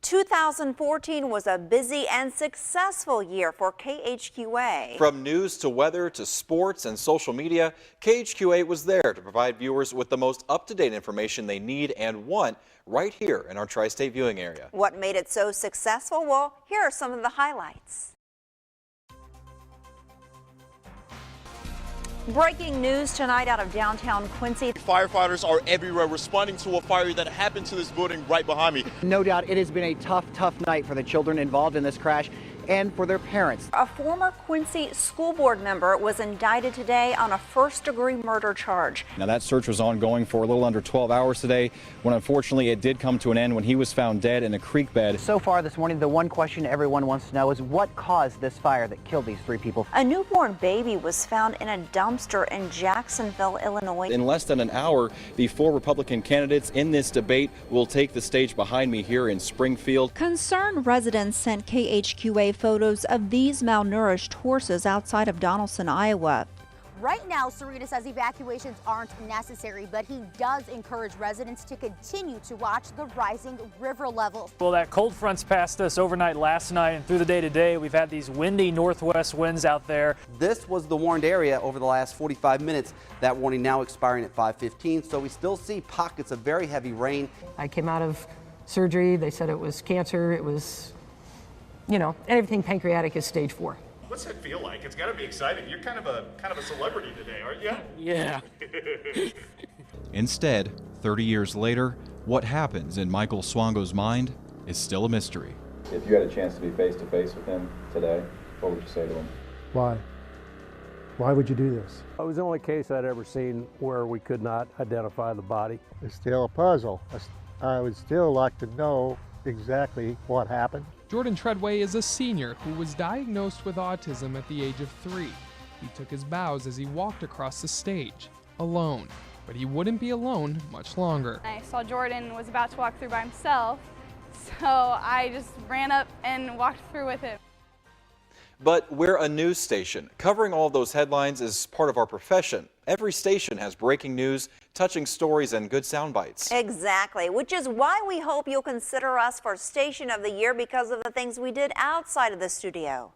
2014 was a busy and successful year for KHQA. From news to weather to sports and social media, KHQA was there to provide viewers with the most up-to-date information they need and want right here in our tri-state viewing area. What made it so successful? Well, here are some of the highlights. Breaking news tonight out of downtown Quincy. Firefighters are everywhere responding to a fire that happened to this building right behind me. No doubt it has been a tough night for the children involved in this crash and for their parents. A former Quincy school board member was indicted today on a first-degree murder charge. Now that search was ongoing for a little under 12 hours today, when unfortunately it did come to an end when he was found dead in a creek bed. So far this morning, the one question everyone wants to know is what caused this fire that killed these 3 people. A newborn baby was found in a dumpster in Jacksonville, Illinois. In less than an hour, the 4 Republican candidates in this debate will take the stage behind me here in Springfield. Concerned residents sent KHQA photos of these malnourished horses outside of Donaldson, Iowa. Right now, Sarita says evacuations aren't necessary, but he does encourage residents to continue to watch the rising river levels. Well, that cold front's passed us overnight last night, and through the day today, we've had these windy northwest winds out there. This was the warned area over the last 45 minutes. That warning now expiring at 5:15, so we still see pockets of very heavy rain. I came out of surgery. They said it was cancer. It was, everything pancreatic is stage 4. What's that feel like? It's got to be exciting. You're kind of a celebrity today, aren't you? Yeah. Instead, 30 years later, what happens in Michael Swango's mind is still a mystery. If you had a chance to be face to face with him today, what would you say to him? Why? Why would you do this? It was the only case I'd ever seen where we could not identify the body. It's still a puzzle. I would still like to know exactly what happened. Jordan Treadway is a senior who was diagnosed with autism at the age of 3. He took his bows as he walked across the stage, alone. But he wouldn't be alone much longer. I saw Jordan was about to walk through by himself, so I just ran up and walked through with him. But we're a news station. Covering all of those headlines is part of our profession. Every station has breaking news, touching stories, and good sound bites. Exactly, which is why we hope you'll consider us for Station of the Year because of the things we did outside of the studio.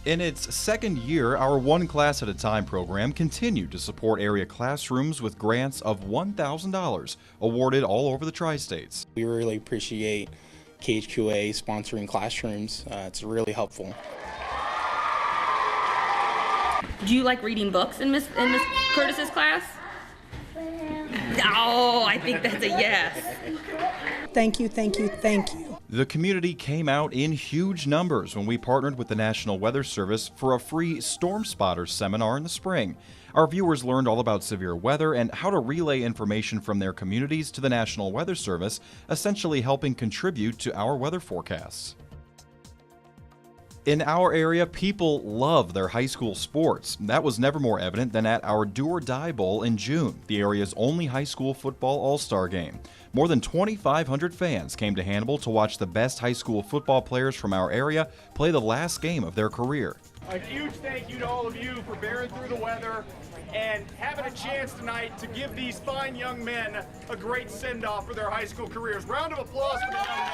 In its second year, our One Class at a Time program continued to support area classrooms with grants of $1,000 awarded all over the tri-states. We really appreciate KHQA sponsoring classrooms. It's really helpful. Do you like reading books in Miss Curtis's class? Oh, I think that's a yes. Thank you, thank you, thank you. The community came out in huge numbers when we partnered with the National Weather Service for a free Storm Spotters seminar in the spring. Our viewers learned all about severe weather and how to relay information from their communities to the National Weather Service, essentially helping contribute to our weather forecasts. In our area, people love their high school sports. That was never more evident than at our Do or Die Bowl in June, the area's only high school football all-star game. More than 2,500 fans came to Hannibal to watch the best high school football players from our area play the last game of their career. A huge thank you to all of you for bearing through the weather and having a chance tonight to give these fine young men a great send-off for their high school careers. Round of applause for the young men.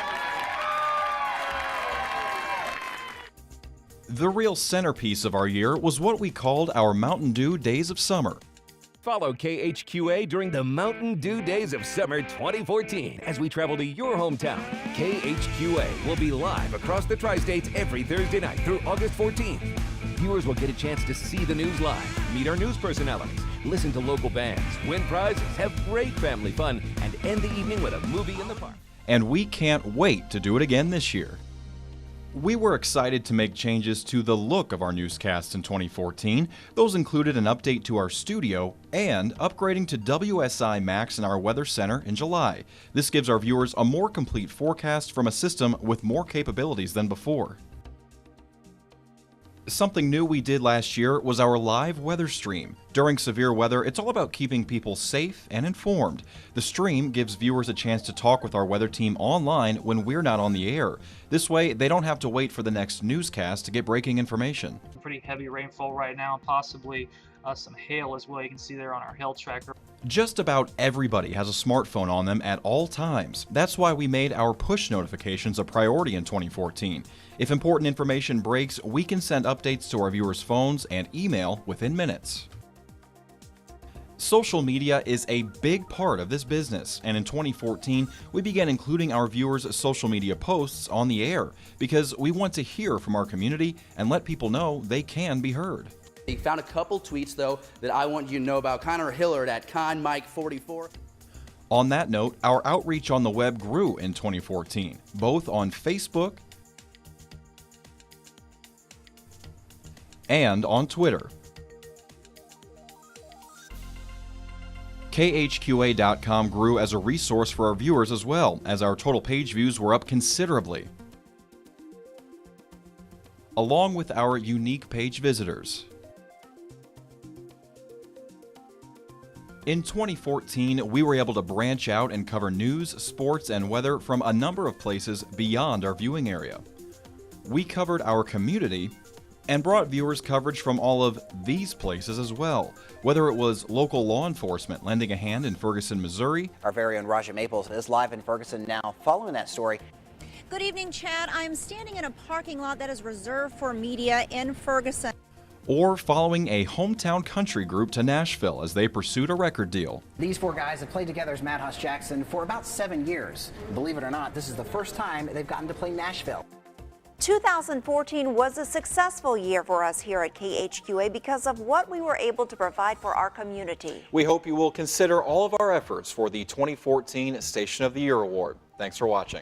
The real centerpiece of our year was what we called our Mountain Dew Days of Summer. Follow KHQA during the Mountain Dew Days of Summer 2014 as we travel to your hometown. KHQA will be live across the tri-states every Thursday night through August 14th. Viewers will get a chance to see the news live, meet our news personalities, listen to local bands, win prizes, have great family fun, and end the evening with a movie in the park. And we can't wait to do it again this year. We were excited to make changes to the look of our newscasts in 2014. Those included an update to our studio and upgrading to WSI Max in our Weather Center in July. This gives our viewers a more complete forecast from a system with more capabilities than before. Something new we did last year was our live weather stream. During severe weather, it's all about keeping people safe and informed. The stream gives viewers a chance to talk with our weather team online when we're not on the air. This way, they don't have to wait for the next newscast to get breaking information. Pretty heavy rainfall right now, possibly some hail as well. You can see there on our hail tracker. Just about everybody has a smartphone on them at all times. That's why we made our push notifications a priority in 2014. If important information breaks, we can send updates to our viewers' phones and email within minutes. Social media is a big part of this business, and in 2014, we began including our viewers' social media posts on the air because we want to hear from our community and let people know they can be heard. He found a couple tweets, though, that I want you to know about. Connor Hillard at ConMike44. On that note, our outreach on the web grew in 2014, both on Facebook and on Twitter. KHQA.com grew as a resource for our viewers as well, as our total page views were up considerably, along with our unique page visitors. In 2014, we were able to branch out and cover news, sports, and weather from a number of places beyond our viewing area. We covered our community and brought viewers coverage from all of these places as well, whether it was local law enforcement lending a hand in Ferguson, Missouri. Our very own Raja Maples is live in Ferguson now following that story. Good evening, Chad. I'm standing in a parking lot that is reserved for media in Ferguson. Or following a hometown country group to Nashville as they pursued a record deal. These four guys have played together as Madhouse Jackson for about 7 years. Believe it or not, this is the first time they've gotten to play Nashville. 2014 was a successful year for us here at KHQA because of what we were able to provide for our community. We hope you will consider all of our efforts for the 2014 Station of the Year Award. Thanks for watching.